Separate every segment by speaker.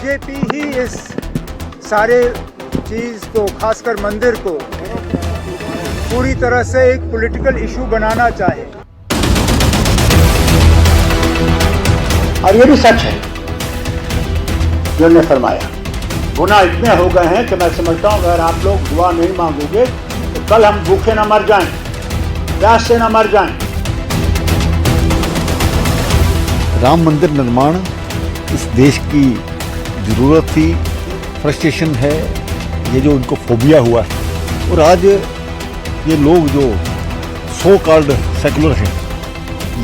Speaker 1: BJP ही इस सारे चीज़ को, खासकर मंदिर को, पूरी तरह से एक पॉलिटिकल इशू बनाना चाहे।
Speaker 2: और ये भी सच है जो ने फरमाया, गुनाह इतने हो गए हैं कि मैं समझता हूं अगर आप लोग दुआ नहीं मांगोगे तो कल हम भूखे न मर जाएं, प्यास से न मर जाएं।
Speaker 3: राम मंदिर निर्माण इस देश की ज़रूरत थी, फ्रस्ट्रेशन है, ये जो उनको फोबिया हुआ है। और आज ये लोग जो सो कॉल्ड सेकुलर हैं,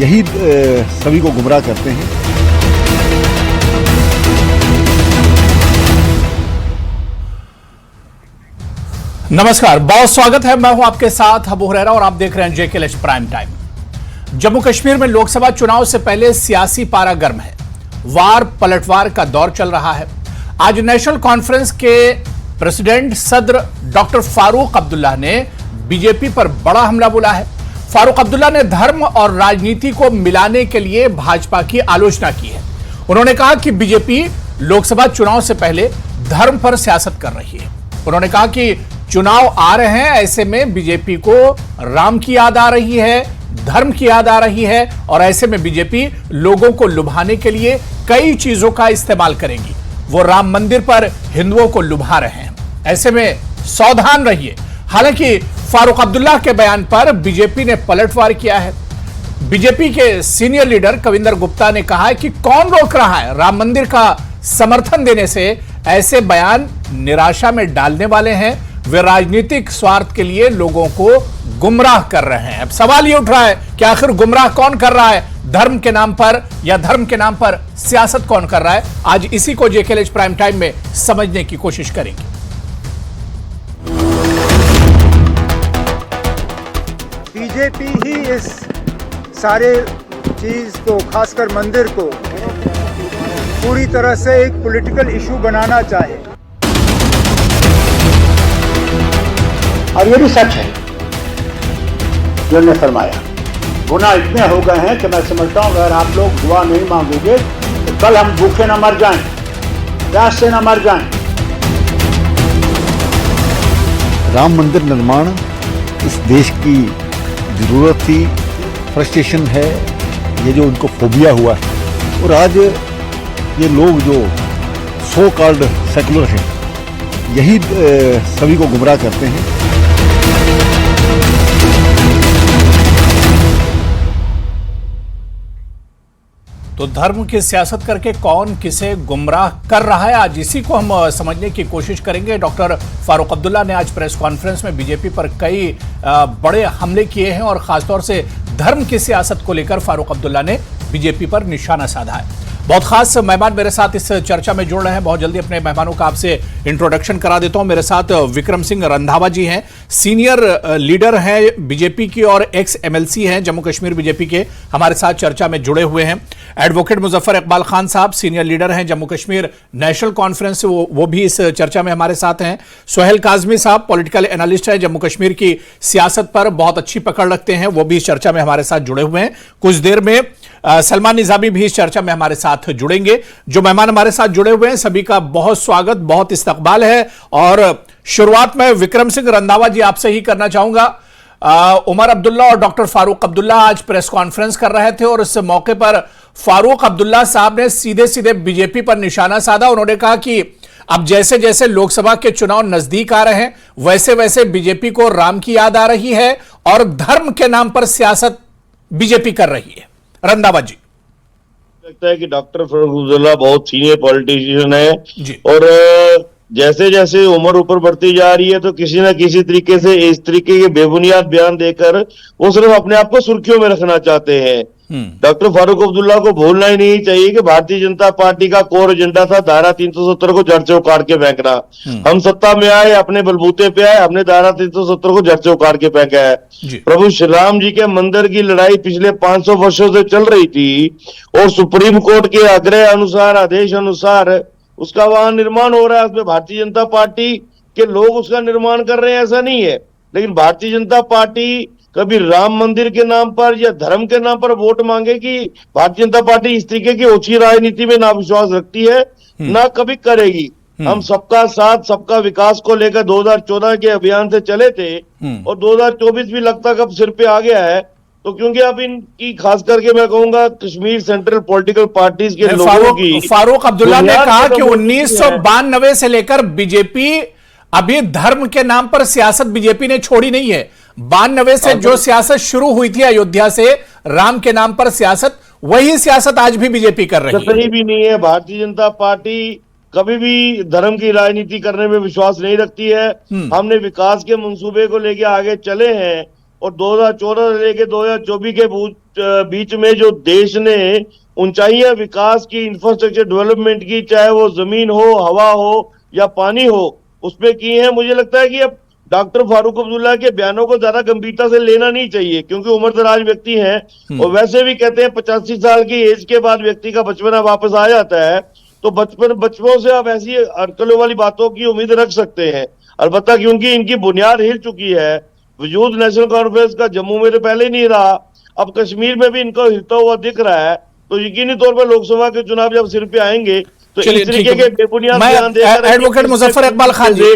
Speaker 3: यही सभी को गुमराह करते हैं।
Speaker 4: नमस्कार, बहुत स्वागत है। मैं हूं आपके साथ अबू हुरैरा और आप देख रहे हैं JKLH prime time. Jammu Kashmir में लोकसभा चुनाव से पहले सियासी पारा गर्म है, वार पलटवार का दौर चल रहा है। आज नेशनल कॉन्फ्रेंस के प्रेसिडेंट सदर डॉक्टर फारूक अब्दुल्ला ने बीजेपी पर बड़ा हमला बोला है। फारूक अब्दुल्ला ने धर्म और राजनीति को मिलाने के लिए भाजपा की आलोचना की है। उन्होंने कहा कि बीजेपी लोकसभा चुनाव से पहले धर्म पर सियासत कर रही है। उन्होंने कहा कि चुनाव आ रहे हैं, ऐसे में बीजेपी को राम की याद आ रही है, धर्म की याद आ रही है और ऐसे में बीजेपी लोगों को लुभाने के लिए कई चीजों का इस्तेमाल करेगी। वो राम मंदिर पर हिंदुओं को लुभा रहे हैं, ऐसे में सावधान रहिए। हालांकि फारूक अब्दुल्ला के बयान पर बीजेपी ने पलटवार किया है। बीजेपी के सीनियर लीडर कविंदर गुप्ता ने कहा है कि कौन रोक रहा है राम मंदिर का समर्थन देने से। ऐसे बयान निराशा में डालने वाले हैं, वे राजनीतिक स्वार्थ के लिए लोगों को गुमराह कर रहे हैं। अब सवाल ये उठ रहा है कि आखिर गुमराह कौन कर रहा है, धर्म के नाम पर या धर्म के नाम पर सियासत कौन कर रहा है? आज इसी को जेकेएलएच प्राइम टाइम में समझने की कोशिश करेंगे।
Speaker 1: बीजेपी ही इस सारे चीज़ को, खासकर मंदिर को, पूरी तरह से एक पॉलिटिकल इशू बनाना चाहे।
Speaker 2: और ये भी सच है जो ने फरमाया, गुनाह इतने हो गए हैं कि मैं समझता हूं अगर आप लोग दुआ नहीं मांगोगे तो कल हम भूखे न मर जाएं, प्यास से न मर जाएं।
Speaker 3: राम मंदिर निर्माण इस देश की ज़रूरत थी, फ्रस्ट्रेशन है, ये जो उनको फोबिया हुआ है। और आज ये लोग जो सो कॉल्ड सेकुलर हैं, यही सभी को गुमराह करते हैं।
Speaker 4: तो धर्म की सियासत करके कौन किसे गुमराह कर रहा है, आज इसी को हम समझने की कोशिश करेंगे। डॉक्टर फारूक अब्दुल्ला ने आज प्रेस कॉन्फ्रेंस में बीजेपी पर कई बड़े हमले किए हैं और खासतौर से धर्म की सियासत को लेकर फारूक अब्दुल्ला ने बीजेपी पर निशाना साधा है। बहुत खास मेहमान मेरे साथ इस चर्चा में जुड़ रहे हैं। बहुत जल्दी अपने मेहमानों का आपसे इंट्रोडक्शन करा देता हूं। मेरे साथ विक्रम सिंह रंधावा जी हैं, सीनियर लीडर हैं बीजेपी की और एक्स एमएलसी हैं जम्मू कश्मीर बीजेपी के, हमारे साथ चर्चा में जुड़े हुए हैं। एडवोकेट मुजफ्फर इकबाल खान साहब, सीनियर लीडर हैं जम्मू कश्मीर नेशनल कॉन्फ्रेंस से, वो भी इस चर्चा में हमारे साथ हैं। सोहेल काजमी साहब पॉलिटिकल एनालिस्ट हैं, जम्मू कश्मीर की सियासत पर बहुत अच्छी पकड़ रखते हैं, वो भी इस चर्चा में हमारे साथ जुड़े हुए हैं। कुछ देर में सलमान निजामी भी इस चर्चा में हमारे साथ जुड़ेंगे। जो मेहमान हमारे साथ जुड़े हुए हैं सभी का बहुत स्वागत, बहुत इस्तकबाल है। और शुरुआत में विक्रम सिंह रंधावा जी आपसे ही करना चाहूंगा। उमर अब्दुल्ला और डॉक्टर फारूक अब्दुल्ला आज प्रेस कॉन्फ्रेंस कर रहे थे और इस मौके पर फारूक अब्दुल्ला साहब ने सीधे सीधे बीजेपी पर निशाना साधा। उन्होंने कहा कि अब जैसे जैसे लोकसभा के चुनाव नजदीक आ रहे हैं वैसे वैसे बीजेपी को राम की याद आ रही है और धर्म के नाम पर सियासत बीजेपी कर रही है। रंधावा जी।
Speaker 5: लगता है कि डॉक्टर फारूक अब्दुल्ला बहुत सीनियर पॉलिटिशियन है
Speaker 4: जी।
Speaker 5: और जैसे जैसे उम्र ऊपर बढ़ती जा रही है तो किसी ना किसी तरीके से इस तरीके के बेबुनियाद बयान देकर वो सिर्फ अपने आप को सुर्खियों में रखना चाहते हैं। डॉक्टर फारूक अब्दुल्ला को भूलना ही नहीं चाहिए कि भारतीय जनता पार्टी का कोर एजेंडा था धारा 370 को जड़ से उखाड़ के फेंकना। हम सत्ता में आए, अपने बलबूते पे आए, हमने धारा 370 को जड़ से उखाड़ के फेंका है। प्रभु श्री राम जी के मंदिर की लड़ाई पिछले 500 वर्षों से चल रही थी और सुप्रीम कोर्ट के आग्रह अनुसार, आदेश अनुसार उसका वहां निर्माण हो रहा है। उसमें भारतीय जनता पार्टी के लोग उसका निर्माण कर रहे हैं, ऐसा नहीं है। लेकिन भारतीय जनता पार्टी कभी राम मंदिर के नाम पर या धर्म के नाम पर वोट मांगेगी? भारतीय जनता पार्टी इस तरीके की ओछी राजनीति में ना विश्वास रखती है, ना कभी करेगी। हम सबका साथ सबका विकास को लेकर 2014 के अभियान से चले थे और 2024 भी लगता कब सिर पे आ गया है। तो क्योंकि अब इनकी खास करके मैं कहूंगा कश्मीर सेंट्रल पॉलिटिकल पार्टीज के लोगों की
Speaker 4: फारूक अब्दुल्ला ने कहा कि 1992 से लेकर बीजेपी अभी धर्म के नाम पर सियासत बीजेपी ने छोड़ी नहीं है। 92 से जो सियासत शुरू हुई थी अयोध्या से राम के नाम पर सियासत, वही सियासत आज भी बीजेपी कर रही है।
Speaker 5: सही भी नहीं है। भारतीय जनता पार्टी कभी भी धर्म की राजनीति करने में विश्वास नहीं रखती है। हमने विकास के मंसूबे को लेके आगे चले हैं और 2014 से लेके 2024 के बीच में जो देश ने ऊंचाइयां विकास की, इंफ्रास्ट्रक्चर डेवलपमेंट की, चाहे वो जमीन हो, हवा हो या पानी हो, उसमें की है। मुझे लगता है कि अब डॉक्टर फारूक अब्दुल्ला के बयानों को ज्यादा गंभीरता से लेना नहीं चाहिए, क्योंकि उम्र दराज व्यक्ति हैं और वैसे भी कहते हैं 85 साल की एज के बाद व्यक्ति का बचपना वापस आ जाता है। तो बचपनों से आप ऐसी अटकलों वाली बातों की उम्मीद रख सकते हैं। अलबत्ता क्योंकि इनकी बुनियाद हिल चुकी है, वजूद नेशनल कॉन्फ्रेंस का जम्मू में तो पहले नहीं रहा, अब कश्मीर में भी इनको हिलता हुआ दिख रहा है। तो यकीनी तौर पर लोकसभा के चुनाव जब सिर पे आएंगे तो इस तरीके के बेबुनियाद बयान देकर
Speaker 4: एडवोकेट मुजफ्फर इकबाल खान जी,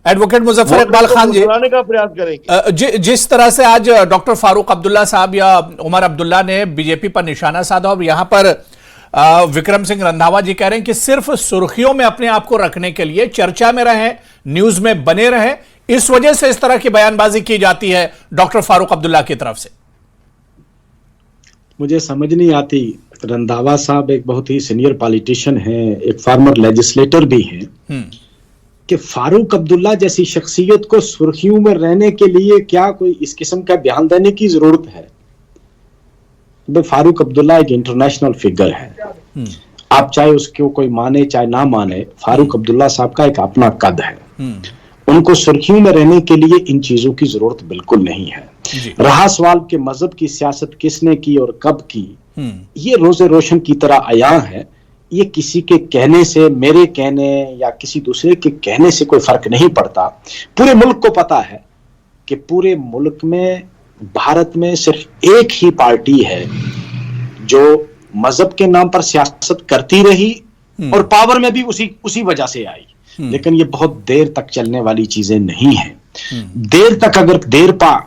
Speaker 4: एडवोकेट मुजफ्फर इकबाल खान जी
Speaker 5: का प्रयास करेंगे।
Speaker 4: जिस तरह से आज डॉक्टर फारूक अब्दुल्ला साहब या उमर अब्दुल्ला ने बीजेपी पर निशाना साधा और यहां पर विक्रम सिंह रंधावा जी कह रहे हैं कि सिर्फ सुर्खियों में अपने आप को रखने के लिए चर्चा में रहें, न्यूज में बने रहें, इस वजह से इस तरह की बयानबाजी की जाती है डॉक्टर फारूक अब्दुल्ला की तरफ से।
Speaker 6: मुझे समझ नहीं आती। रंधावा साहब एक बहुत ही सीनियर पॉलिटिशियन हैं, एक फार्मर लेजिस्लेटर भी हैं, कि फारूक अब्दुल्ला जैसी शख्सियत को सुर्खियों में रहने के लिए क्या कोई इस किस्म का बयान देने की जरूरत है? फारूक अब्दुल्ला एक इंटरनेशनल फिगर है। आप चाहे उसको कोई माने चाहे ना माने, फारूक अब्दुल्ला साहब का एक अपना कद है। उनको सुर्खियों में रहने के लिए इन चीजों की जरूरत बिल्कुल नहीं है। रहा सवाल के मजहब की सियासत किसने की और कब की, ये रोजे रोशन की तरह आया है। ये किसी के कहने से, मेरे कहने या किसी दूसरे के कहने से कोई फर्क नहीं पड़ता। पूरे मुल्क को पता है कि पूरे मुल्क में, भारत में सिर्फ एक ही पार्टी है जो मजहब के नाम पर सियासत करती रही और पावर में भी उसी वजह से आई। लेकिन ये बहुत देर तक चलने वाली चीजें नहीं है। देर तक अगर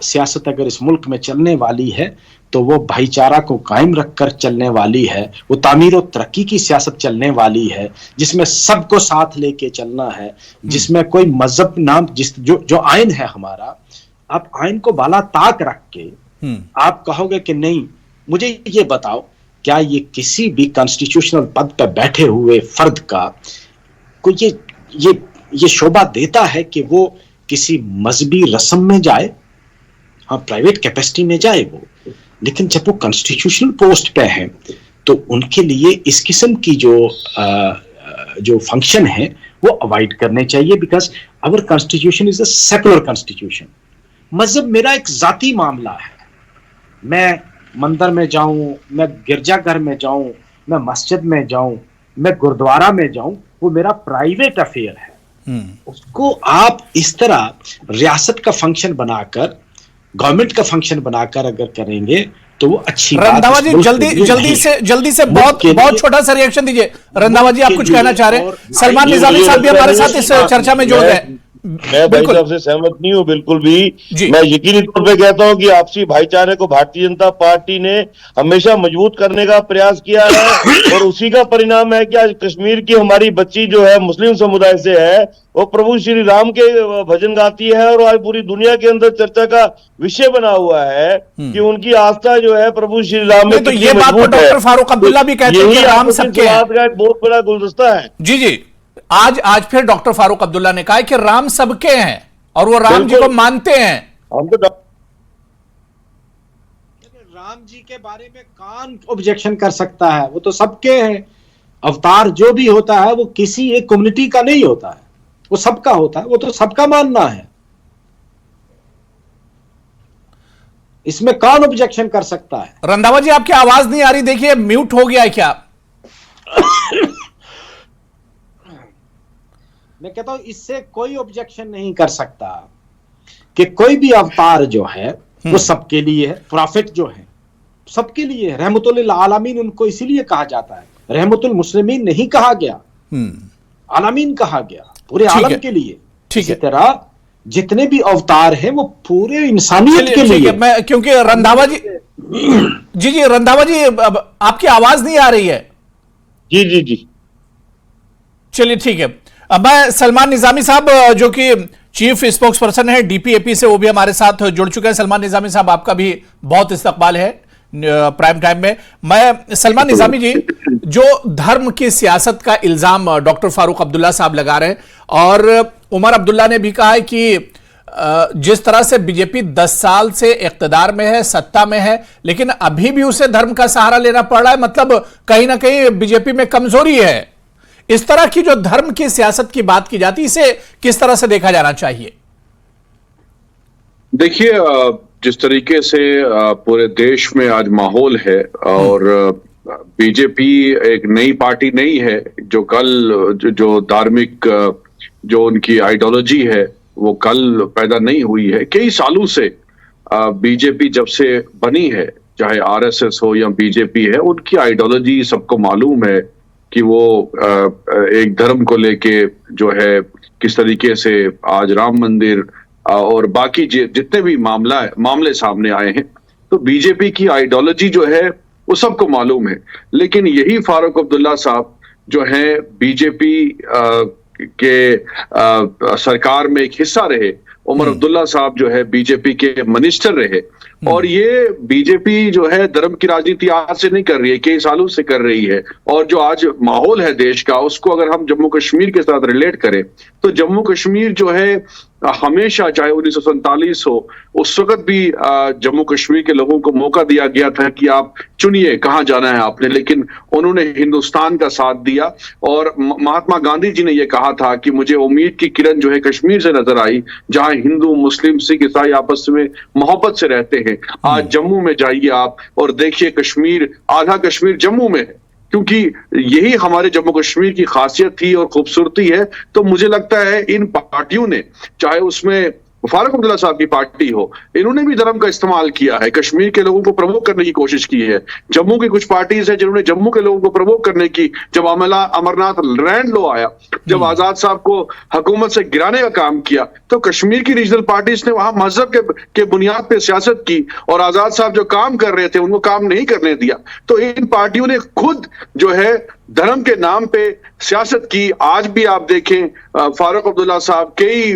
Speaker 6: सियासत अगर इस मुल्क में चलने वाली है तो वो भाईचारा को कायम रखकर चलने वाली है, वो तामीर और तरक्की की सियासत चलने वाली है, जिसमें सबको साथ लेके चलना है, जिसमें कोई मजहब नाम जो आइन है हमारा, आप आइन को बाला ताक रख के आप कहोगे कि नहीं, मुझे ये बताओ क्या ये किसी भी कॉन्स्टिट्यूशनल पद पर बैठे हुए फर्द का कोई ये शोभा देता है कि वो किसी मजहबी रस्म में जाए? हाँ, प्राइवेट कैपेसिटी में जाए वो, लेकिन जब वो कॉन्स्टिट्यूशनल पोस्ट पे हैं तो उनके लिए इस किस्म की जो फंक्शन है वो अवॉइड करने चाहिए। Because our constitution is a secular constitution. मजहब मेरा एक जाती मामला है। मैं मंदिर में जाऊं, मैं गिरजाघर में जाऊं, मैं मस्जिद में जाऊं, मैं गुरुद्वारा में जाऊं, वो मेरा प्राइवेट अफेयर है। उसको आप इस तरह रियासत का फंक्शन बनाकर, गवर्नमेंट का फंक्शन बनाकर अगर करेंगे तो वो अच्छी बात है।
Speaker 4: रंधावा जी जल्दी से बहुत छोटा सा रिएक्शन दीजिए। रंधावा जी, आप कुछ कहना चाह रहे हैं? सलमान निजामी साहब भी हमारे साथ इस चर्चा में जुड़ गए।
Speaker 5: मैं भाई साहब से सहमत नहीं हूं बिल्कुल भी। मैं यकीनी तौर पे कहता हूं कि आपसी भाईचारे को भारतीय जनता पार्टी ने हमेशा मजबूत करने का प्रयास किया है और उसी का परिणाम है कि आज कश्मीर की हमारी बच्ची जो है मुस्लिम समुदाय से है, वो प्रभु श्री राम के भजन गाती है और आज पूरी दुनिया के अंदर चर्चा का विषय बना हुआ है कि उनकी आस्था जो है प्रभु श्री राम में।
Speaker 4: तो ये बात तो डॉक्टर फारूक अब्दुल्ला भी कहते हैं कि राम सबके हैं।
Speaker 5: एक बहुत बड़ा गुलदस्ता है।
Speaker 4: जी, आज फिर डॉक्टर फारूक अब्दुल्ला ने कहा कि राम सबके हैं और वो राम जी को मानते हैं।
Speaker 5: हम तो
Speaker 6: राम जी के बारे में कौन ऑब्जेक्शन कर सकता है? वो तो सबके हैं। अवतार जो भी होता है वो किसी एक कम्युनिटी का नहीं होता है, वो सबका होता है, वो तो सबका मानना है। इसमें कौन ऑब्जेक्शन कर सकता है?
Speaker 4: रंधावा जी, आपकी आवाज नहीं आ रही, देखिए म्यूट हो गया है क्या?
Speaker 6: मैं कहता हूं इससे कोई ऑब्जेक्शन नहीं कर सकता। कि कोई भी अवतार जो है वो सबके लिए है, प्रॉफिट जो है सबके लिए है, रहमतुल आलमीन उनको इसीलिए कहा जाता है, रहमतुल मुस्लिमीन नहीं कहा गया, आलमीन कहा गया, पूरे आलम के लिए। इसी तरह जितने भी अवतार हैं वो पूरे इंसानियत के लिए।
Speaker 4: मैं क्योंकि रंधावा जी जी रंधावा जी आपकी आवाज नहीं आ रही है।
Speaker 5: जी जी जी
Speaker 4: चलिए ठीक है। अब मैं सलमान निजामी साहब जो कि चीफ स्पोक्स पर्सन है डीपीएपी से, वो भी हमारे साथ जुड़ चुके हैं। सलमान निजामी साहब आपका भी बहुत इस्तकबाल है प्राइम टाइम में। मैं सलमान निजामी जी, जो धर्म की सियासत का इल्जाम डॉक्टर फारूक अब्दुल्ला साहब लगा रहे हैं, और उमर अब्दुल्ला ने भी कहा है कि जिस तरह से बीजेपी 10 साल से इख्तिदार में है, सत्ता में है, लेकिन अभी भी उसे धर्म का सहारा लेना पड़ रहा है, मतलब कहीं ना कहीं बीजेपी में कमजोरी है। इस तरह की जो धर्म की सियासत की बात की जाती है, इसे किस तरह से देखा जाना चाहिए?
Speaker 7: देखिए, जिस तरीके से पूरे देश में आज माहौल है, और बीजेपी एक नई पार्टी नहीं है जो कल जो धार्मिक जो उनकी आइडियोलॉजी है वो कल पैदा नहीं हुई है। कई सालों से बीजेपी जब से बनी है, चाहे आरएसएस हो या बीजेपी है, उनकी आइडियोलॉजी सबको मालूम है कि वो एक धर्म को लेके जो है किस तरीके से आज राम मंदिर और बाकी जितने भी मामले सामने आए हैं, तो बीजेपी की आइडियोलॉजी जो है वो सबको मालूम है। लेकिन यही फारूक अब्दुल्ला साहब जो है बीजेपी के सरकार में एक हिस्सा रहे, उमर अब्दुल्ला साहब जो है बीजेपी के मिनिस्टर रहे, और ये बीजेपी जो है धर्म की राजनीति आज से नहीं कर रही है, कई सालों से कर रही है। और जो आज माहौल है देश का, उसको अगर हम जम्मू कश्मीर के साथ रिलेट करें तो जम्मू कश्मीर जो है हमेशा, चाहे 1947 हो, उस वक्त भी जम्मू कश्मीर के लोगों को मौका दिया गया था कि आप चुनिए कहां जाना है आपने, लेकिन उन्होंने हिंदुस्तान का साथ दिया। और महात्मा गांधी जी ने यह कहा था कि मुझे उम्मीद की किरण जो है कश्मीर से नजर आई, जहां हिंदू मुस्लिम सिख ईसाई आपस में मोहब्बत से रहते हैं। आज जम्मू में जाइए आप और देखिए कश्मीर, आधा कश्मीर जम्मू में है, क्योंकि यही हमारे जम्मू कश्मीर की खासियत थी और खूबसूरती है। तो मुझे लगता है इन पार्टियों ने, चाहे उसमें फारूक अब्दुल्ला साहब की पार्टी हो, इन्होंने भी धर्म का इस्तेमाल किया है, कश्मीर के लोगों को प्रवोक करने की कोशिश की है। जम्मू की कुछ पार्टीज है जिन्होंने जम्मू के लोगों को प्रवोक करने की, जब अमरनाथ लैंड लॉ आया, जब आजाद साहब को हुकूमत से गिराने का काम किया, तो कश्मीर की रीजनल पार्टीज ने वहां मजहब के बुनियाद पे सियासत की, और आजाद साहब जो काम कर रहे थे उनको काम नहीं करने दिया। तो इन पार्टियों ने खुद जो है धर्म के नाम पे सियासत की। आज भी आप देखें फारूक अब्दुल्ला साहब कई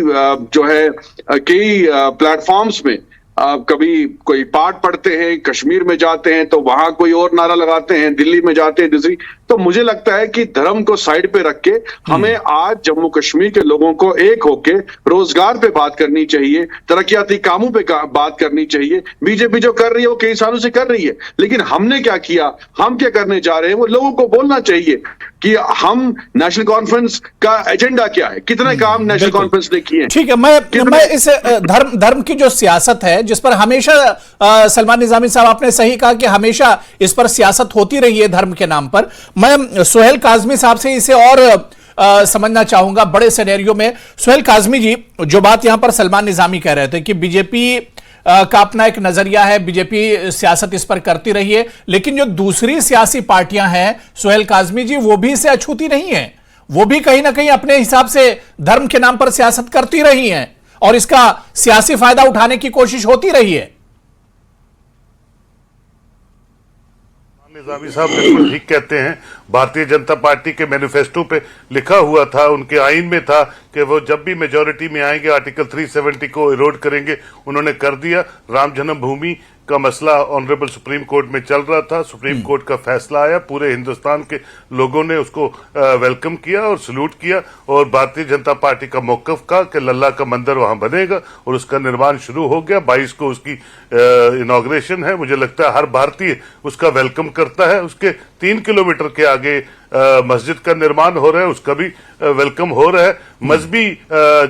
Speaker 7: प्लेटफॉर्म्स में कभी कोई पाठ पढ़ते हैं, कश्मीर में जाते हैं तो वहां कोई और नारा लगाते हैं, दिल्ली में जाते हैं दूसरी। तो मुझे लगता है कि धर्म को साइड पे रख के हमें आज जम्मू कश्मीर के लोगों को एक होके रोजगार पे बात करनी चाहिए, तरक्याती कामों पे बात करनी चाहिए। बीजेपी जो कर रही है वो कई सालों से कर रही है, लेकिन हमने क्या किया, हम क्या करने जा रहे हैं, वो लोगों को बोलना चाहिए कि हम नेशनल कॉन्फ्रेंस का एजेंडा क्या है, कितने काम नेशनल कॉन्फ्रेंस ने किए।
Speaker 4: ठीक है, मैं इस धर्म की जो सियासत है, जिस पर हमेशा सलमान निजामी साहब आपने सही कहा कि हमेशा इस पर सियासत होती रही है धर्म के नाम पर, मैं सुहेल काजमी साहब से इसे और समझना चाहूंगा बड़े सिनेरियो में। सुहेल काजमी जी, जो बात यहां पर सलमान निजामी कह रहे थे कि बीजेपी का अपना एक नजरिया है, बीजेपी सियासत इस पर करती रही है, लेकिन जो दूसरी सियासी पार्टियां हैं सुहेल काजमी जी, वो भी इससे अछूती नहीं है, वो भी कहीं ना कहीं अपने हिसाब से धर्म के नाम पर सियासत करती रही हैं और इसका सियासी फायदा उठाने की कोशिश होती रही है।
Speaker 8: निजामी साहब बिल्कुल ठीक कहते हैं। भारतीय जनता पार्टी के मैनिफेस्टो पे लिखा हुआ था, उनके आइन में था कि वो जब भी मेजॉरिटी में आएंगे आर्टिकल 370 को इरोड करेंगे। उन्होंने कर दिया। राम जन्मभूमि का मसला ऑनरेबल सुप्रीम कोर्ट में चल रहा था, सुप्रीम कोर्ट का फैसला आया, पूरे हिंदुस्तान के लोगों ने उसको वेलकम किया और सल्यूट किया, और भारतीय जनता पार्टी का मौकफ का कि लल्ला का मंदिर वहां बनेगा, और उसका निर्माण शुरू हो गया। 22 को उसकी इनॉग्रेशन है। मुझे लगता है हर भारतीय उसका वेलकम करता है। उसके 3 किलोमीटर के आगे मस्जिद का निर्माण हो रहा है, उसका भी वेलकम हो रहा है। मजहबी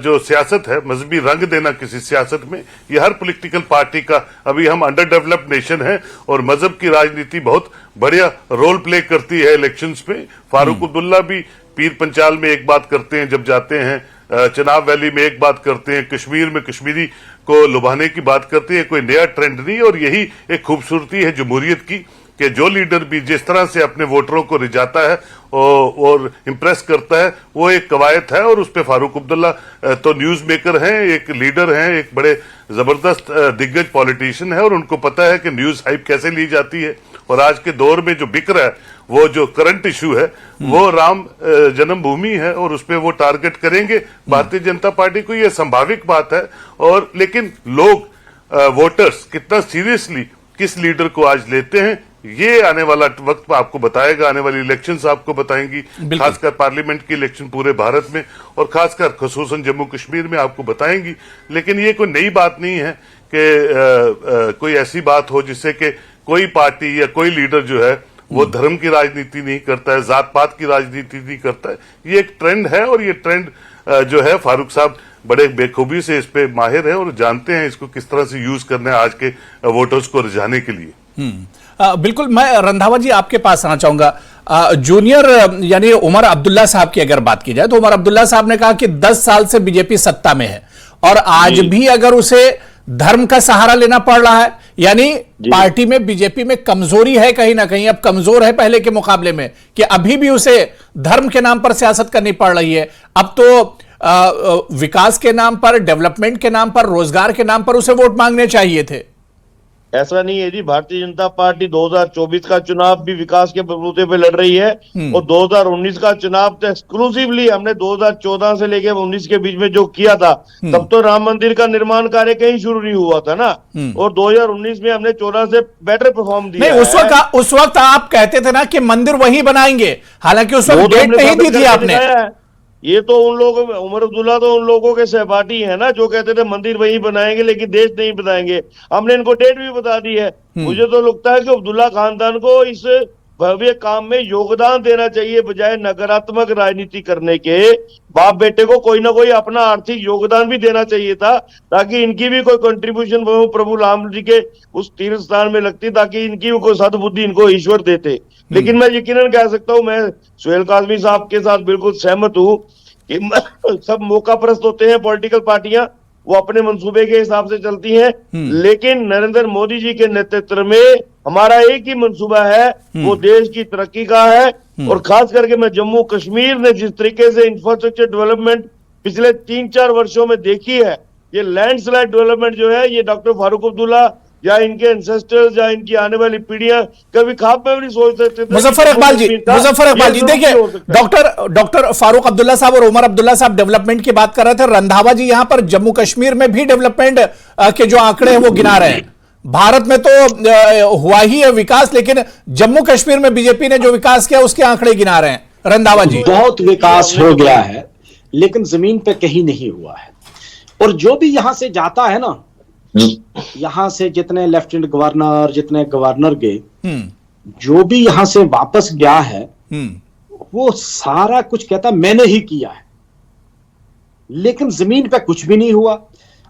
Speaker 8: जो सियासत है, मजहबी रंग देना किसी सियासत में, ये हर पॉलिटिकल पार्टी का, अभी हम अंडर डेवलप्ड नेशन है और मजहब की राजनीति बहुत बढ़िया रोल प्ले करती है इलेक्शंस में। फारूक अब्दुल्ला भी पीर पंचाल में एक बात करते हैं जब जाते हैं, चिनाब वैली में एक बात करते हैं, कश्मीर में कश्मीरी को लुभाने की बात करती है, कोई नया ट्रेंड नहीं। और यही एक खूबसूरती है जमहूरियत की कि जो लीडर भी जिस तरह से अपने वोटरों को रिझाता है और इम्प्रेस करता है, वो एक कवायद है। और उस पे फारूक अब्दुल्ला तो न्यूज मेकर हैं, एक लीडर हैं, एक बड़े जबरदस्त दिग्गज पॉलिटिशियन है, और उनको पता है कि न्यूज हाइप कैसे ली जाती है। और आज के दौर में जो बिक रहा है, वो जो करंट इशू है, वो राम जन्मभूमि है, और उस पर वो टारगेट करेंगे भारतीय जनता पार्टी को। ये संभाविक बात है। और लेकिन लोग वोटर्स कितना सीरियसली किस लीडर को आज लेते हैं, ये आने वाला वक्त आपको बताएगा, आने वाली इलेक्शंस आपको बताएंगी, खासकर पार्लियामेंट की इलेक्शन पूरे भारत में और खासकर खसूसन जम्मू कश्मीर में आपको बताएंगी। लेकिन ये कोई नई बात नहीं है कि कोई ऐसी बात हो जिससे कि कोई पार्टी या कोई लीडर जो है वो धर्म की राजनीति नहीं करता है, जात पात की राजनीति नहीं करता है। ये एक ट्रेंड है, और ये ट्रेंड जो है फारूक साहब बड़े बेखूबी से इस पे माहिर है और जानते हैं इसको किस तरह से यूज करना है आज के वोटर्स को रिझाने के लिए।
Speaker 4: बिल्कुल, मैं रंधावा जी आपके पास आना चाहूंगा। जूनियर यानी उमर अब्दुल्ला साहब की अगर बात की जाए तो उमर अब्दुल्ला साहब ने कहा कि 10 साल से बीजेपी सत्ता में है और आज भी अगर उसे धर्म का सहारा लेना पड़ रहा है, यानी पार्टी में बीजेपी में कमजोरी है, कहीं ना कहीं अब कमजोर है पहले के मुकाबले में, कि अभी भी उसे धर्म के नाम पर सियासत करनी पड़ रही है। अब तो विकास के नाम पर, डेवलपमेंट के नाम पर, रोजगार के नाम पर उसे वोट मांगने चाहिए थे।
Speaker 5: ऐसा नहीं है जी, भारतीय जनता पार्टी 2024 का चुनाव भी विकास के बलबूते पे लड़ रही है, और 2019 का चुनाव तो एक्सक्लूसिवली हमने 2014 से लेके 19 के बीच में जो किया था, तब तो राम मंदिर का निर्माण कार्य कहीं शुरू नहीं हुआ था ना, और 2019 में हमने 14 से बेटर परफॉर्म दिया।
Speaker 4: नहीं, उस वक्त आप कहते थे ना कि मंदिर वही बनाएंगे, हालांकि उस वक्त डेट नहीं दी थी आपने।
Speaker 5: ये तो उन लोगों में उमर अब्दुल्ला तो उन लोगों के सहपाठी है ना, जो कहते थे मंदिर वहीं बनाएंगे लेकिन देश नहीं बनाएंगे। हमने इनको डेट भी बता दी है। मुझे तो लगता है कि अब्दुल्ला खानदान को इस भव्य काम में योगदान देना चाहिए, बजाय नकारात्मक राजनीति करने के। बाप बेटे को कोई ना कोई अपना आर्थिक योगदान भी देना चाहिए था, ताकि इनकी भी कोई कंट्रीब्यूशन प्रभु राम जी के उस तीर्थ स्थान में लगती, ताकि इनकी भी कोई सद्बुद्धि इनको ईश्वर देते। लेकिन मैं यकीनन कह सकता हूं, मैं सुहेल काजमी साहब के साथ बिल्कुल सहमत हूं कि सब मौका परस्त होते हैं पॉलिटिकल पार्टियां, वो अपने मंसूबे के हिसाब से चलती हैं, लेकिन नरेंद्र मोदी जी के नेतृत्व में हमारा एक ही मंसूबा है, वो देश की तरक्की का है। और खास करके मैं जम्मू कश्मीर ने जिस तरीके से इंफ्रास्ट्रक्चर डेवलपमेंट पिछले 3-4 वर्षों में देखी है, ये लैंडस्लाइड डेवलपमेंट जो है, ये डॉक्टर फारूक अब्दुल्ला या इनके एंसेस्टर्स या इनकी आने वाली पीढ़ियां कभी ख्वाब में भी नहीं सोच सकते थे।
Speaker 4: मुजफ्फर इकबाल जी देखिए, डॉक्टर फारूक अब्दुल्ला साहब और उमर अब्दुल्ला साहब डेवलपमेंट की बात कर रहे थे, रंधावा जी यहां पर जम्मू कश्मीर में भी डेवलपमेंट के जो आंकड़े हैं वो गिना रहे हैं। भारत में तो हुआ ही है विकास, लेकिन जम्मू कश्मीर में बीजेपी ने जो विकास किया उसके आंकड़े गिना रहे हैं। रंधावा जी,
Speaker 6: बहुत विकास हो गया है, लेकिन जमीन पे कहीं नहीं हुआ है। और जो भी यहां से जाता है ना, यहां से जितने लेफ्टिनेंट गवर्नर, जितने गवर्नर गए, जो भी यहां से वापस गया है, वो सारा कुछ कहता मैंने ही किया है, लेकिन जमीन पे कुछ भी नहीं हुआ।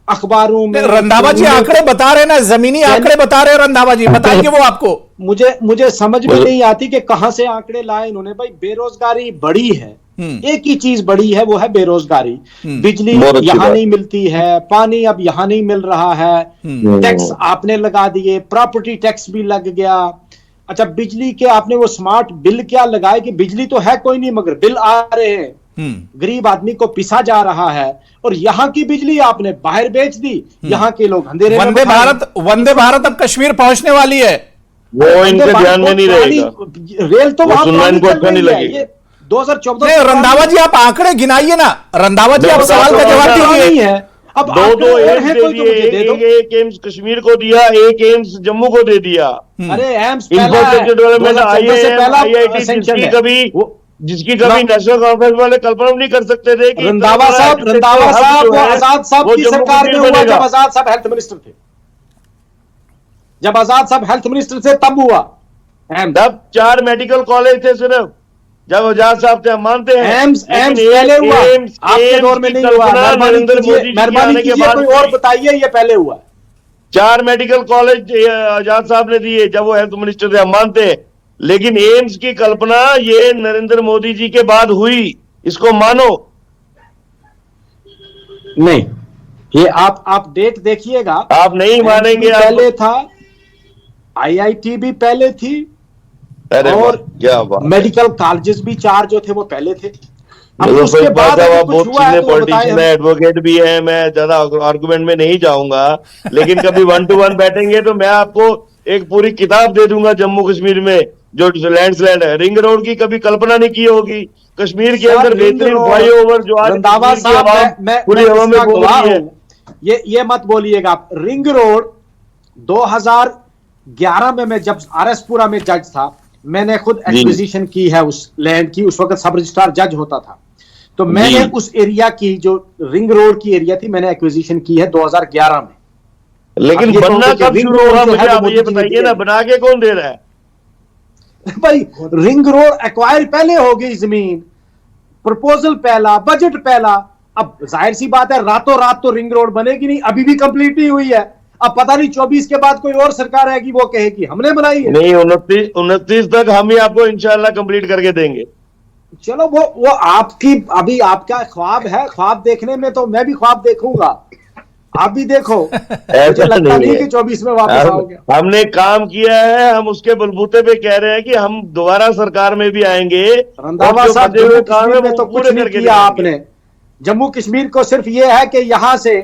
Speaker 6: अखबारों में
Speaker 4: रंधावा जी आंकड़े बता रहे ना, जमीनी आंकड़े बता रहे। रंधावा जी बताएंगे वो आपको।
Speaker 6: मुझे समझ में नहीं आती कि कहां से आंकड़े लाए इन्होंने। भाई बेरोजगारी बड़ी है, एक ही चीज बड़ी है, वो है बेरोजगारी। बिजली यहां नहीं मिलती है, पानी अब यहां नहीं मिल रहा है, टैक्स आपने लगा दिए, प्रॉपर्टी टैक्स भी लग गया। अच्छा, बिजली के आपने वो स्मार्ट बिल क्या लगाए कि बिजली तो है कोई नहीं मगर बिल आ रहे हैं, गरीब आदमी को पिसा जा रहा है। और यहाँ की बिजली आपने बाहर बेच दी, यहाँ के लोग अंधेरे में।
Speaker 4: वंदे भारत अब कश्मीर पहुंचने वाली है,
Speaker 5: वो इनके ध्यान में नहीं रहेगा,
Speaker 6: रेल तो वहां
Speaker 5: इनको अच्छा नहीं लगेगा।
Speaker 6: 2014
Speaker 4: रंधावा जी आप आंकड़े गिनाइए ना। रंधावा जी आप सवाल का जवाब दीजिए।
Speaker 6: अब
Speaker 5: दो एम्स दे दिए, एक एम्स कश्मीर को दिया, एक एम्स जम्मू को दे दिया।
Speaker 6: अरे एम्स
Speaker 5: इंफ्रास्ट्रक्चर डेवलपमेंट IIT जिसकी कभी नेशनल कॉन्फ्रेंस वाले कल्पना नहीं कर सकते थे कि
Speaker 6: रंधावा साहब वो आजाद साहब की सरकार में हुआ, जब आजाद साहब हेल्थ मिनिस्टर थे, जब आजाद साहब हेल्थ मिनिस्टर थे तब हुआ।
Speaker 5: तब 4 मेडिकल कॉलेज थे सिर्फ, जब आजाद साहब थे, हम मानते हैं।
Speaker 6: एम्स पहले हुआ, आपके दौर में नहीं हुआ। मेहरबानी कीजिए कोई और बताइए, ये पहले हुआ।
Speaker 5: 4 मेडिकल कॉलेज आजाद साहब ने दिए जब वो हेल्थ मिनिस्टर थे, हम मानते हैं। लेकिन एम्स की कल्पना ये नरेंद्र मोदी जी के बाद हुई, इसको मानो।
Speaker 6: नहीं, ये आप डेट देखिएगा,
Speaker 5: आप नहीं मानेंगे।
Speaker 6: पहले था, IIT भी पहले थी, और
Speaker 5: क्या बात,
Speaker 6: मेडिकल कॉलेजेस भी 4 जो थे वो पहले थे। अब
Speaker 5: तो
Speaker 6: उसके बाद
Speaker 5: आप
Speaker 6: कुछ
Speaker 5: बहुत
Speaker 6: हुआ है
Speaker 5: सीनियर
Speaker 6: तो वो बताएं
Speaker 5: पॉलिटिशियन है, एडवोकेट भी है, मैं ज्यादा आर्गुमेंट में नहीं जाऊंगा, लेकिन कभी 1 to 1 बैठेंगे तो मैं आपको एक पूरी किताब दे दूंगा जम्मू कश्मीर में जो लैंडस्लाइड है। रिंग रोड की कभी कल्पना नहीं की होगी। कश्मीर के अंदर बेहतरीन फ्लाईओवर जो आज
Speaker 6: रंधावा
Speaker 5: कश्मीर की
Speaker 6: साहब,
Speaker 5: आवाम
Speaker 6: मैं
Speaker 5: पूरी हवा में बोल रही है।
Speaker 6: ये मत बोलिएगा आप। रिंग रोड 2011 में मैं जब आरएसपुरा में जज था, मैंने खुद एक्विजिशन की है उस लैंड की। उस वक्त सब रजिस्ट्रार जज होता था, तो मैंने उस एरिया की, जो रिंग रोड की एरिया थी, मैंने एक्विजिशन की है 2011 में।
Speaker 5: लेकिन बनना कब शुरू होगा मुझे आप ये बताइए ना, बना के कौन दे रहा है?
Speaker 6: भाई रिंग रोड एक्वायर पहले हो गई, जमीन प्रपोजल पहला, बजट पहला। अब जाहिर सी बात है रातों रात तो रिंग रोड बनेगी नहीं, अभी भी कंप्लीट नहीं हुई है। अब पता नहीं 24 के बाद कोई और सरकार आएगी, वो कहेगी हमने बनाई है।
Speaker 5: नहीं, 29 तक हम ही आपको इंशाल्लाह कंप्लीट करके देंगे।
Speaker 6: चलो वो आपकी, अभी आपका ख्वाब है, ख्वाब देखने में तो मैं भी ख्वाब देखूंगा, आप भी देखो। मुझे लगता नहीं कि 24 में वापस आओगे।
Speaker 5: हमने काम किया है, हम उसके बलबूते पे कह रहे हैं कि हम दोबारा सरकार में भी आएंगे।
Speaker 6: रंधावा साहब, जम्मू कश्मीर में तो कुछ नहीं किया आपने। जम्मू कश्मीर को सिर्फ ये है कि यहां से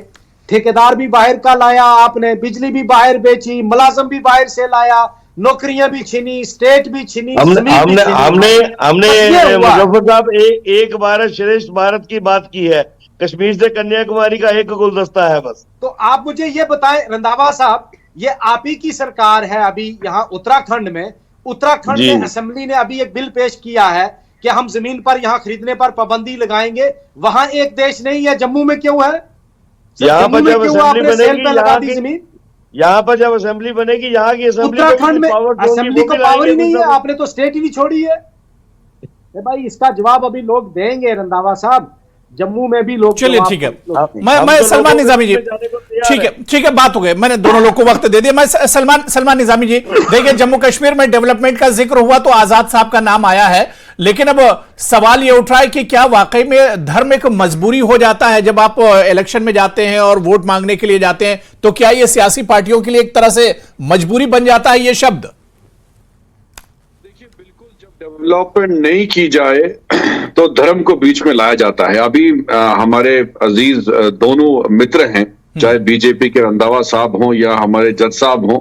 Speaker 6: ठेकेदार भी बाहर का लाया आपने, बिजली भी बाहर बेची, मुलाजम भी बाहर से लाया, नौकरियां भी छीनी, स्टेट भी छीनी,
Speaker 5: हमने मुजफ्फर साहब एक भारत श्रेष्ठ भारत की बात की है। कश्मीर से कन्याकुमारी का एक गुलदस्ता है बस।
Speaker 6: तो आप मुझे ये बताएं रंधावा साहब, ये आप ही की सरकार है अभी यहाँ उत्तराखंड में। उत्तराखंड में असेंबली ने अभी एक बिल पेश किया है कि हम जमीन पर यहाँ खरीदने पर पाबंदी लगाएंगे। वहां एक देश नहीं है, जम्मू में क्यों है?
Speaker 5: यहाँ पर जब असेंबली बनेगी,
Speaker 6: लगा दी जमीन।
Speaker 5: यहाँ पर जब असेंबली बनेगी, यहाँ की असेंबली,
Speaker 6: उत्तराखंड में असेंबली को पावर ही नहीं है। आपने तो स्टेट ही नहीं छोड़ी है। भाई इसका जवाब अभी लोग देंगे रंधावा साहब, जम्मू में भी लोग।
Speaker 4: चलिए ठीक है, मैं सलमान निजामी जी, ठीक है, बात हो गई। मैंने दोनों लोग को वक्त दे दिया। मैं सलमान निजामी जी, देखिए जम्मू कश्मीर में डेवलपमेंट का जिक्र हुआ तो आजाद साहब का नाम आया है, लेकिन अब सवाल ये उठ रहा है कि क्या वाकई में धर्म एक मजबूरी हो जाता है? जब आप इलेक्शन में जाते हैं और वोट मांगने के लिए जाते हैं, तो क्या ये सियासी पार्टियों के लिए एक तरह से मजबूरी बन जाता है ये शब्द?
Speaker 7: देखिए, बिल्कुल जब डेवलपमेंट नहीं की जाए तो धर्म को बीच में लाया जाता है। अभी हमारे अजीज दोनों मित्र हैं, चाहे बीजेपी के रंधावा साहब हों या हमारे जज साहब हों,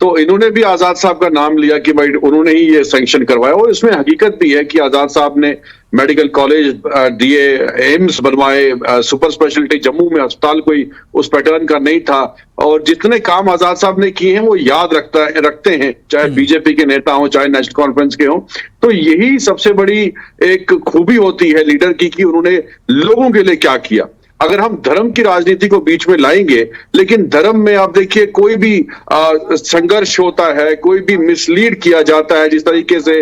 Speaker 7: तो इन्होंने भी आजाद साहब का नाम लिया कि भाई उन्होंने ही ये सैंक्शन करवाया। और इसमें हकीकत भी है कि आजाद साहब ने मेडिकल कॉलेज दिए, एम्स बनवाए, सुपर स्पेशलिटी जम्मू में अस्पताल कोई उस पैटर्न का नहीं था। और जितने काम आजाद साहब ने किए हैं वो याद रखते हैं, चाहे बीजेपी के नेता हों, चाहे नेशनल कॉन्फ्रेंस के हों। तो यही सबसे बड़ी एक खूबी होती है लीडर की कि उन्होंने लोगों के लिए क्या किया। अगर हम धर्म की राजनीति को बीच में लाएंगे, लेकिन धर्म में आप देखिए कोई भी संघर्ष होता है, कोई भी मिसलीड किया जाता है, जिस तरीके से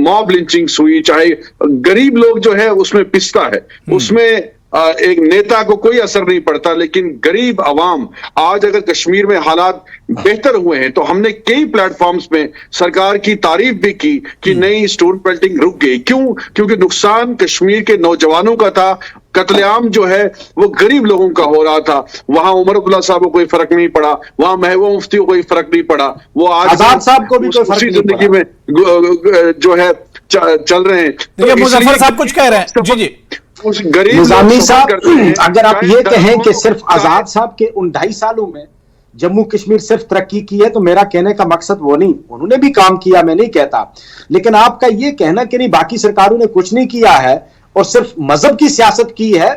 Speaker 7: मॉब लिंचिंग हुई, चाहे गरीब लोग जो है उसमें पिसता है, उसमें एक नेता को कोई असर नहीं पड़ता। लेकिन गरीब आवाम, आज अगर कश्मीर में हालात बेहतर हुए हैं तो हमने कई प्लेटफॉर्म्स में सरकार की तारीफ भी की कि नहीं, स्टोन पेल्टिंग रुक गई। क्यों? क्योंकि नुकसान कश्मीर के नौजवानों का था, कत्लेआम जो है वो गरीब लोगों का हो रहा था। वहां उमर अब्दुल्ला साहब को कोई फर्क नहीं पड़ा, वहां महबूबा मुफ्ती को कोई फर्क नहीं पड़ा, वो आज
Speaker 6: आजाद साहब को भी कोई फर्क नहीं
Speaker 7: जिंदगी में जो है चल रहे हैं।
Speaker 4: तो मुजफ्फर साहब कुछ कह रहे हैं। जी जी,
Speaker 7: उस गरीब
Speaker 6: निजामी साहब, अगर आप ये कहें कि सिर्फ आजाद साहब के उन 2.5 सालों में जम्मू कश्मीर सिर्फ तरक्की की है, तो मेरा कहने का मकसद वो नहीं, उन्होंने भी काम किया, मैं नहीं कहता। लेकिन आपका ये कहना कि नहीं बाकी सरकारों ने कुछ नहीं किया है और सिर्फ मजहब की सियासत की है,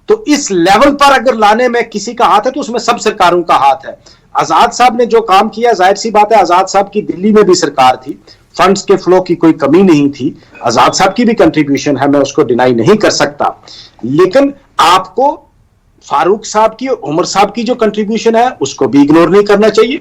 Speaker 6: तो इस लेवल पर अगर लाने में किसी का हाथ है तो उसमें सब सरकारों का हाथ है। आजाद साहब ने जो काम किया, जाहिर सी बात है, आजाद साहब की दिल्ली में भी सरकार थी, फंड्स के फ्लो की कोई कमी नहीं थी, आजाद साहब की भी कंट्रीब्यूशन है, मैं उसको डिनाई नहीं कर सकता। लेकिन आपको फारूक साहब की और उमर साहब की जो कंट्रीब्यूशन है उसको भी इग्नोर नहीं करना चाहिए।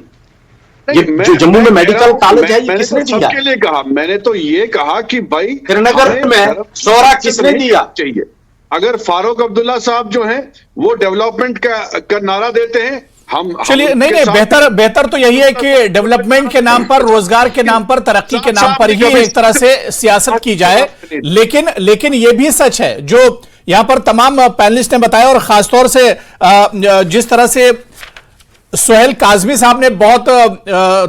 Speaker 6: ये जो जम्मू में मेडिकल कॉलेज है, ये किसने दिया?
Speaker 7: सबके लिए कहा, मैंने तो ये कहा कि भाई
Speaker 6: श्रीनगर में सौरा किसने दिया
Speaker 7: चाहिए। अगर फारूक अब्दुल्ला साहब जो हैं वो डेवलपमेंट का नारा देते हैं, हम
Speaker 4: चलिए, नहीं, बेहतर तो यही है कि डेवलपमेंट के नाम पर, रोजगार के नाम पर, तरक्की के नाम पर ही एक तरह से सियासत की जाए। लेकिन ये भी सच है, जो यहां पर तमाम पैनलिस्ट ने बताया और खासतौर से जिस तरह से सुहेल काजमी साहब ने बहुत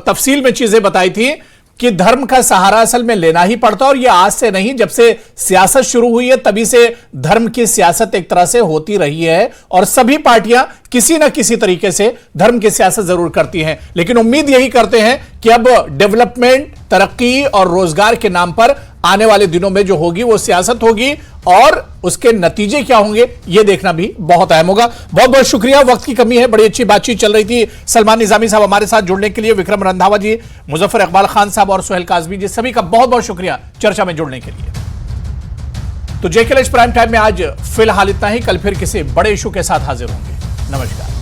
Speaker 4: तफसील में चीजें बताई थी कि धर्म का सहारा असल में लेना ही पड़ता है, और ये आज से नहीं, जब से सियासत शुरू हुई है तभी से धर्म की सियासत एक तरह से होती रही है, और सभी पार्टियां किसी ना किसी तरीके से धर्म की सियासत जरूर करती हैं। लेकिन उम्मीद यही करते हैं कि अब डेवलपमेंट, तरक्की और रोजगार के नाम पर आने वाले दिनों में जो होगी वो सियासत होगी, और उसके नतीजे क्या होंगे ये देखना भी बहुत अहम होगा। बहुत बहुत शुक्रिया, वक्त की कमी है, बड़ी अच्छी बातचीत चल रही थी। सलमान निजामी साहब हमारे साथ जुड़ने के लिए, विक्रम रंधावा जी, मुजफ्फर इकबाल खान साहब और सुहेल काजमी जी, सभी का बहुत बहुत शुक्रिया चर्चा में जुड़ने के लिए। तो जेकेएलएच प्राइम टाइम में आज फिलहाल इतना ही, कल फिर किसी बड़े इशू के साथ हाजिर होंगे। नमस्कार।